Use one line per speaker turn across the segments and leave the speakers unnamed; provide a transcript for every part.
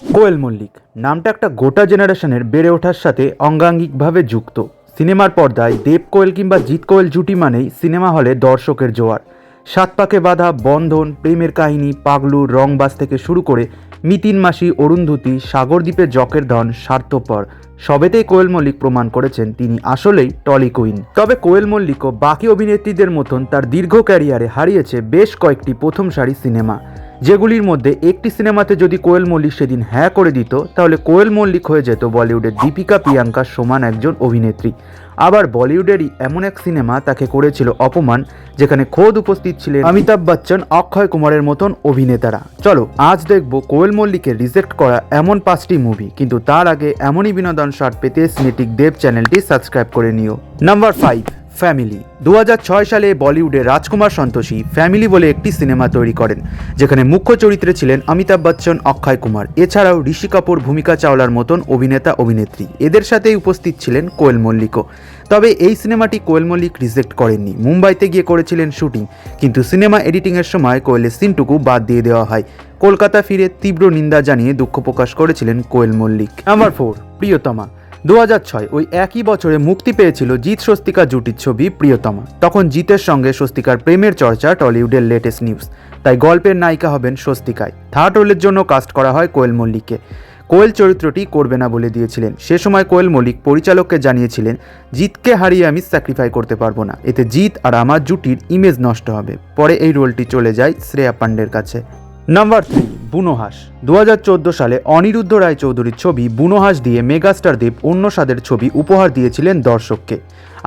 কোয়েল মল্লিক নামটা একটা গোটা জেনারেশনের বেড়ে ওঠার সাথে অঙ্গাঙ্গিকভাবে যুক্ত। সিনেমার পর্দায় দেব কোয়েল কিংবা জিৎ কোয়েল জুটি মানেই সিনেমা হলে দর্শকের জোয়ার। সাত পাকে বাঁধা, বন্ধন, প্রেমের কাহিনী, পাগলু, রংবাজ থেকে শুরু করে মিতিন মাসি, অরুন্ধতী, সাগরদ্বীপের জকের ধন, স্বার্থপর সবেতেই কোয়েল মল্লিক প্রমাণ করেছেন তিনি আসলেই টলি কুইন। তবে কোয়েল মল্লিকও বাকি অভিনেত্রীদের মতন তার দীর্ঘ ক্যারিয়ারে হারিয়েছে বেশ কয়েকটি প্রথম সারি সিনেমা, যেগুলির মধ্যে একটি সিনেমাতে যদি কোয়েল মল্লিক সেদিন হ্যাঁ করে দিত তাহলে কোয়েল মল্লিক হয়ে যেত বলিউডের দীপিকা প্রিয়াঙ্কার সমান একজন অভিনেত্রী। আবার বলিউডেরই এমন এক সিনেমা তাকে করেছিল অপমান, যেখানে খোদ উপস্থিত ছিলেন অমিতাভ বচ্চন, অক্ষয় কুমারের মতন অভিনেতারা। চলো আজ দেখব কোয়েল মল্লিকের রিজেক্ট করা এমন 5টি মুভি, কিন্তু তার আগে এমনই বিনোদন শর্ট পেতে সিনেটিক দেব চ্যানেলটি সাবস্ক্রাইব করে নিও। Number 5, family. 2006 সালে বলিউডে রাজকুমার সন্তোষী ফ্যামিলি বলে একটি সিনেমা তৈরি করেন, যেখানে মুখ্য চরিত্রে ছিলেন অমিতাভ বচ্চন, অক্ষয় কুমার, এছাড়াও ঋষি কাপুর, ভূমিকা চাওলার মতন অভিনেতা অভিনেত্রী। এদের সাথেই উপস্থিত ছিলেন কোয়েল মল্লিকও। তবে এই সিনেমাটি কোয়েল মল্লিক রিজেক্ট করেননি, মুম্বাইতে গিয়ে করেছিলেন শুটিং, কিন্তু সিনেমা এডিটিংয়ের সময় কোয়েলের সিনটুকু বাদ দিয়ে দেওয়া হয়। কলকাতা ফিরে তীব্র নিন্দা জানিয়ে দুঃখ প্রকাশ করেছিলেন কোয়েল মল্লিক। নাম্বার 4, প্রিয়তমা। 2006 ওই একই বছরে মুক্তি পেয়েছিল জিৎ স্বস্তিকা জুটির ছবি প্রিয়তমা। তখন জিতের সঙ্গে স্বস্তিকার প্রেমের চর্চা টলিউডের লেটেস্ট নিউজ, তাই গল্পের নায়িকা হবেন স্বস্তিকায়। থার্ড রোলের জন্য কাস্ট করা হয় কোয়েল মল্লিককে। কোয়েল চরিত্রটি করবে না বলে দিয়েছিলেন। সে সময় কোয়েল মল্লিক পরিচালককে জানিয়েছিলেন, জিতকে হারিয়ে আমি স্যাক্রিফাই করতে পারবো না, এতে জিৎ আর আমার জুটির ইমেজ নষ্ট হবে। পরে এই রোলটি চলে যায় শ্রেয়া পান্ডের কাছে। নাম্বার 3, বুনোহাস। 2014 সালে অনিরুদ্ধ রায় চৌধুরীর ছবি বুনোহাস দিয়ে মেগাস্টার দেব অন্য স্বাদের ছবি উপহার দিয়েছিলেন দর্শককে।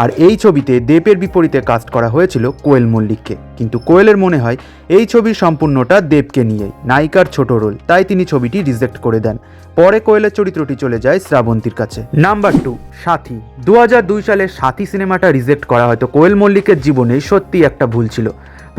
আর এই ছবিতে দেবের বিপরীতে কাস্ট করা হয়েছিল কোয়েল মল্লিককে, কিন্তু কোয়েলের মনে হয় এই ছবির সম্পূর্ণটা দেবকে নিয়েই, নায়িকার ছোট রোল, তাই তিনি ছবিটি রিজেক্ট করে দেন। পরে কোয়েলের চরিত্রটি চলে যায় শ্রাবন্তীর কাছে। নাম্বার 2, সাথী। 2002 সালে সাথী সিনেমাটা রিজেক্ট করা হয়তো কোয়েল মল্লিকের জীবনে সত্যি একটা ভুল ছিল।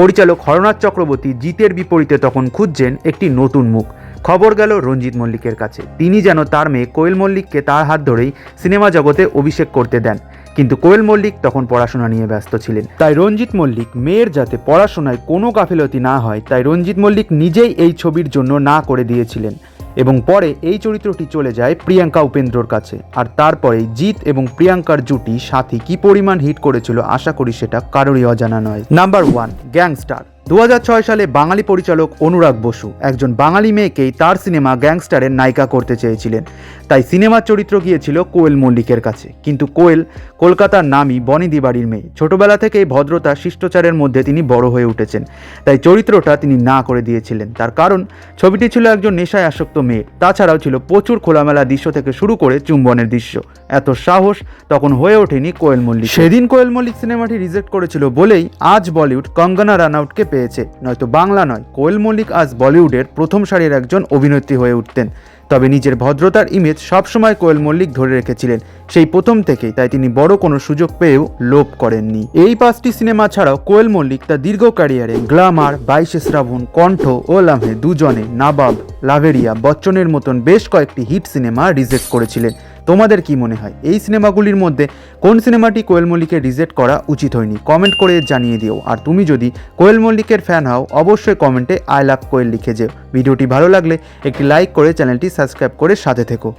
পরিচালক হরনাথ চক্রবর্তী জিতের বিপরীতে তখন খুঁজছেন একটি নতুন মুখ। খবর গেল রঞ্জিত মল্লিকের কাছে, তিনি যেন তার মেয়ে কোয়েল মল্লিককে তার হাত ধরেই সিনেমা জগতে অভিষেক করতে দেন। কিন্তু কোয়েল মল্লিক তখন পড়াশোনা নিয়ে ব্যস্ত ছিলেন, তাই রঞ্জিত মল্লিক মেয়ের যাতে পড়াশোনায় কোনো গাফিলতি না হয় তাই রঞ্জিত মল্লিক নিজেই এই ছবির জন্য না করে দিয়েছিলেন। এবং পরে এই চরিত্রটি চলে যায় প্রিয়াঙ্কা উপেন্দ্রর কাছে। আর তারপরে জিৎ এবং প্রিয়াঙ্কার জুটি সাথী কি পরিমাণ হিট করেছিল আশা করি সেটা কারোরই অজানা নয়। Number 1, gangster. 2006 সালে বাঙালি পরিচালক অনুরাগ বসু একজন বাঙালি মেয়েকেই তার সিনেমা গ্যাংস্টারের নায়িকা করতে চেয়েছিলেন, তাই সিনেমার চরিত্র গিয়েছিল কোয়েল মল্লিকের কাছে। কিন্তু কোয়েল কলকাতার নামী বনিদি বাড়ির মেয়ে, ছোটবেলা থেকেই ভদ্রতা শিষ্টাচারের মধ্যে তিনি বড় হয়ে উঠেছেন, তাই চরিত্রটা তিনি না করে দিয়েছিলেন। তার কারণ ছবিটি ছিল একজন নেশায় আসক্ত মেয়ের, তাছাড়াও ছিল প্রচুর খোলামেলা দৃশ্য থেকে শুরু করে চুম্বনের দৃশ্য। এত সাহস তখন হয়ে ওঠেনি কোয়েল মল্লিক। সেদিন কোয়েল মল্লিক সিনেমাটি রিজেক্ট করেছিল বলেই আজ বলিউড কঙ্গনা রানাউটকে পেয়েছে, নয়তো বাংলা নয়, কোয়েল মল্লিক আজ বলিউডের প্রথম সারির একজন অভিনেত্রী হয়ে উঠতেন। তবে নিজের ভদ্রতার ইমেজ সবসময় কোয়েল মল্লিক ধরে রেখেছিলেন সেই প্রথম থেকেই, তাই তিনি বড় কোনো সুযোগ পেয়েও লোভ করেননি। এই 5টি সিনেমা ছাড়াও কোয়েল মল্লিক তার দীর্ঘ ক্যারিয়ারে গ্ল্যামার, 22 শ্রাবণ, কণ্ঠ ও লামহে, দুজনে, নাবাব, লাভেরিয়া, বচ্চনের মতন বেশ কয়েকটি হিট সিনেমা রিজেক্ট করেছিলেন। তোমাদের কি মনে হয় এই সিনেমাগুলির মধ্যে কোন সিনেমাটি কোয়েল মল্লিকের রিজেক্ট করা উচিত হয়নি? কমেন্ট করে জানিয়ে দিও। আর তুমি যদি কোয়েল মল্লিকের ফ্যান হও অবশ্যই কমেন্টে আই লাভ কোয়েল লিখে যেও। ভিডিওটি ভালো লাগলে একটি লাইক করে চ্যানেলটি সাবস্ক্রাইব করে সাথে থেকো।